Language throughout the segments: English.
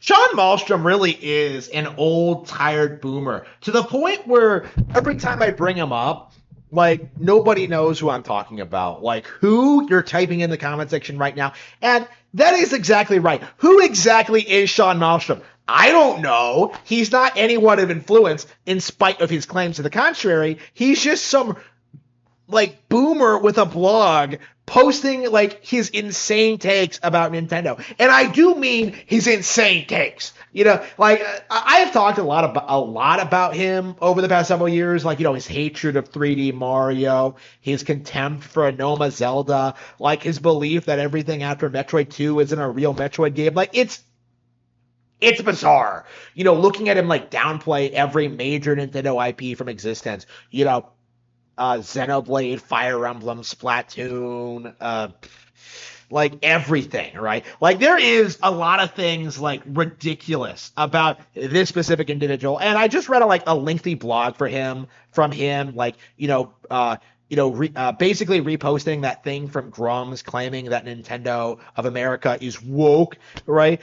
John Malstrom really is an old, tired boomer to the point where every time I bring him up, like nobody knows who I'm talking about. Like who you're typing in the comment section right now. And that is exactly right. Who exactly is Sean Malstrom? I don't know. He's not anyone of influence in spite of his claims to the contrary. He's just some like boomer with a blog posting like his insane takes about Nintendo. And I do mean his insane takes. Like I have talked a lot about him over the past several years, like his hatred of 3D Mario, his contempt for Noma Zelda, like his belief that everything after Metroid 2 isn't a real Metroid game. Like it's bizarre. Looking at him like downplay every major Nintendo IP from existence. Xenoblade, Fire Emblem, Splatoon, like everything, right? Like there is a lot of things like ridiculous about this specific individual, and I just read a lengthy blog from him, like basically reposting that thing from Grum's claiming that Nintendo of America is woke, right?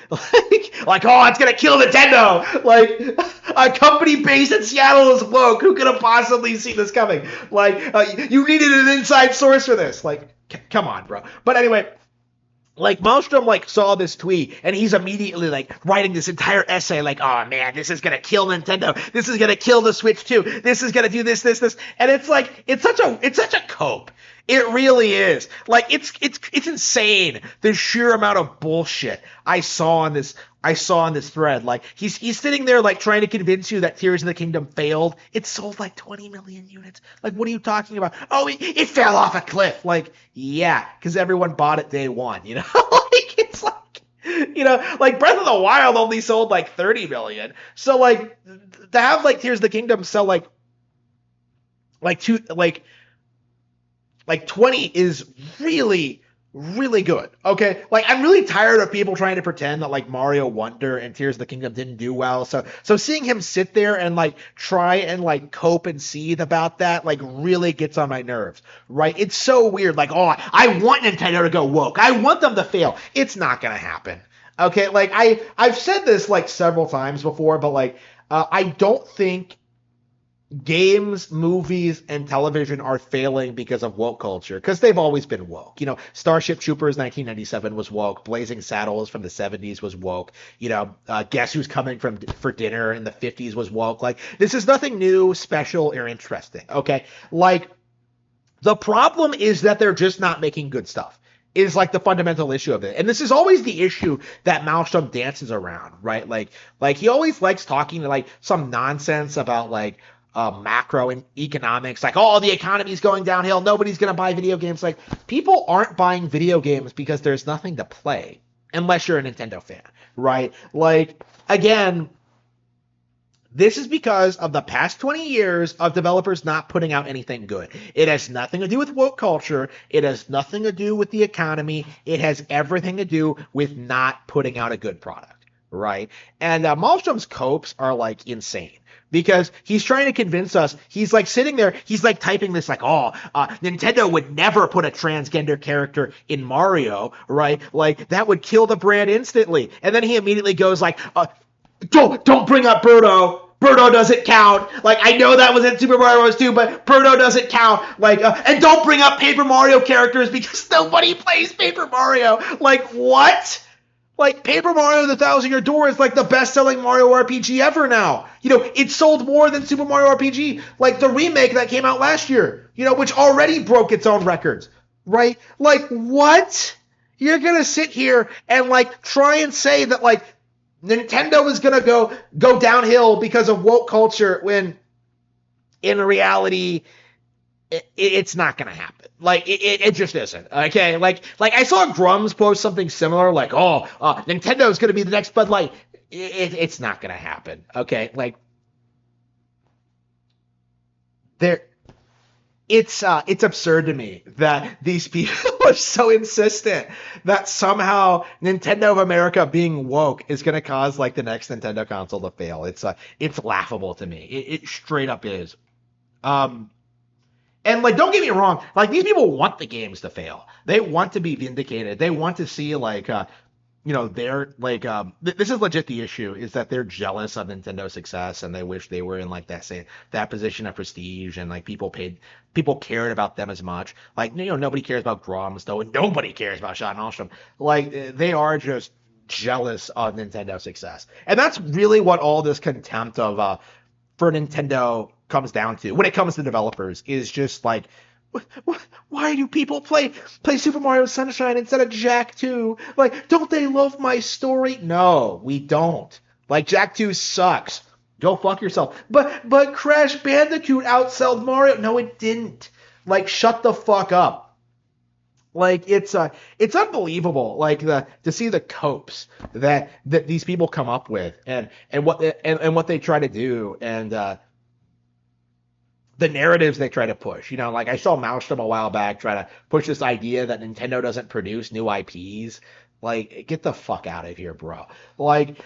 Oh, it's gonna kill Nintendo. Like, a company based in Seattle is woke. Who could have possibly seen this coming? You needed an inside source for this. Like, come on, bro. But anyway, like Malmstrom saw this tweet and he's immediately writing this entire essay oh man, this is gonna kill Nintendo, this is gonna kill the Switch too, this is gonna do this, and it's such a cope. It really is. It's insane the sheer amount of bullshit I saw on this thread. He's sitting there trying to convince you that Tears of the Kingdom failed. It sold 20 million units. What are you talking about? Oh, it fell off a cliff. Yeah, because everyone bought it day one. It's Breath of the Wild only sold 30 million. So to have Tears of the Kingdom sell 20 is really, really good. Okay. I'm really tired of people trying to pretend that Mario Wonder and Tears of the Kingdom didn't do well. So seeing him sit there and try and cope and seethe about that really gets on my nerves. Right. It's so weird. I want Nintendo to go woke. I want them to fail. It's not gonna happen. Okay. I've said this several times before, but I don't think games, movies, and television are failing because of woke culture, because they've always been woke. Starship Troopers 1997 was woke. Blazing Saddles from the 70s was woke. Guess Who's Coming for Dinner in the 50s was woke. This is nothing new, special, or interesting. Okay, the problem is that they're just not making good stuff. Is the fundamental issue of it. And this is always the issue that Malmstrom dances around, right? He always likes talking to some nonsense about macro and economics, the economy's going downhill, nobody's gonna buy video games. People aren't buying video games because there's nothing to play unless you're a Nintendo fan, right? Again, this is because of the past 20 years of developers not putting out anything good. It has nothing to do with woke culture. It has nothing to do with the economy. It has everything to do with not putting out a good product, right? And Malmstrom's copes are insane. Because he's trying to convince us, he's sitting there, he's typing this Nintendo would never put a transgender character in Mario, right? That would kill the brand instantly. And then he immediately goes don't bring up Birdo. Birdo doesn't count. I know that was in Super Mario Bros. 2, but Birdo doesn't count. And don't bring up Paper Mario characters because nobody plays Paper Mario. What? Paper Mario the Thousand Year Door is the best-selling Mario RPG ever now. It sold more than Super Mario RPG. The remake that came out last year, which already broke its own records, right? What? You're gonna sit here and try and say that Nintendo is gonna go downhill because of woke culture when in reality it's not gonna happen. It just isn't. Okay, I saw Grum's post something similar, Nintendo is gonna be the next Bud Light. It's not gonna happen. Okay, it's absurd to me that these people are so insistent that somehow Nintendo of America being woke is gonna cause the next Nintendo console to fail. It's laughable to me. It straight up is. And don't get me wrong, these people want the games to fail. They want to be vindicated. They want to see they're like this is legit. The issue is that they're jealous of Nintendo's success and they wish they were in like that position of prestige, and like people cared about them as much. Like nobody cares about Grom's though, and nobody cares about Sean Malstrom. Like they are just jealous of Nintendo's success, and that's really what all this contempt of for Nintendo comes down to when it comes to developers, is just like, why do people play Super Mario Sunshine instead of Jak 2? Like, don't they love my story? No, we don't. Like, Jak 2 sucks. Go fuck yourself. But Crash Bandicoot outsold Mario. No, it didn't. Like, shut the fuck up. Like it's unbelievable. Like to see the copes that these people come up with, and what they try to do, and the narratives they try to push. Like I saw Malstrom a while back try to push this idea that Nintendo doesn't produce new IPs. Like, get the fuck out of here, bro. Like,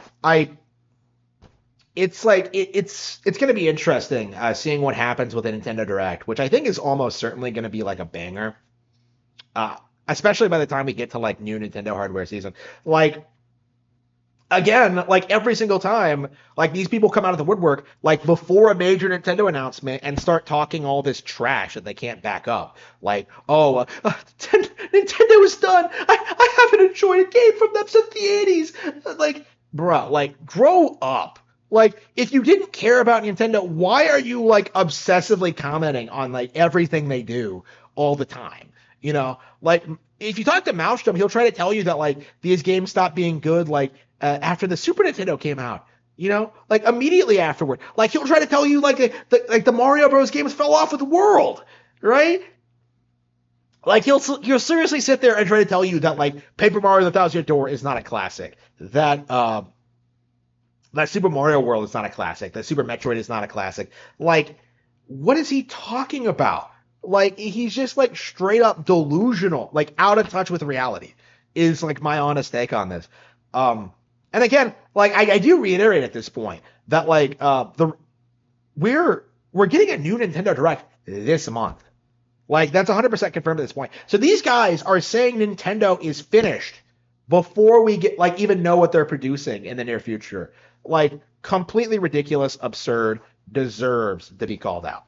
it's like it's going to be interesting seeing what happens with the Nintendo Direct, which I think is almost certainly going to be like a banger. Especially by the time we get to like new Nintendo hardware season. Like, again, like every single time, like these people come out of the woodwork, like before a major Nintendo announcement, and start talking all this trash that they can't back up. Like, oh, Nintendo is done. I haven't enjoyed a game from them since the 80s. Like, bro, like grow up. Like, if you didn't care about Nintendo, why are you like obsessively commenting on like everything they do all the time? Like if you talk to Malstrom, he'll try to tell you that like these games stopped being good like after the Super Nintendo came out. Like immediately afterward. Like he'll try to tell you like the Mario Bros. Games fell off with the world, right? Like he'll seriously sit there and try to tell you that like Paper Mario: The Thousand Year Door is not a classic. That Super Mario World is not a classic. That Super Metroid is not a classic. Like, what is he talking about? Like, he's just like straight up delusional, like out of touch with reality, is like my honest take on this. And again, like I do reiterate at this point that like we're getting a new Nintendo Direct this month. Like that's 100% confirmed at this point. So these guys are saying Nintendo is finished before we get like even know what they're producing in the near future. Like completely ridiculous, absurd, deserves to be called out.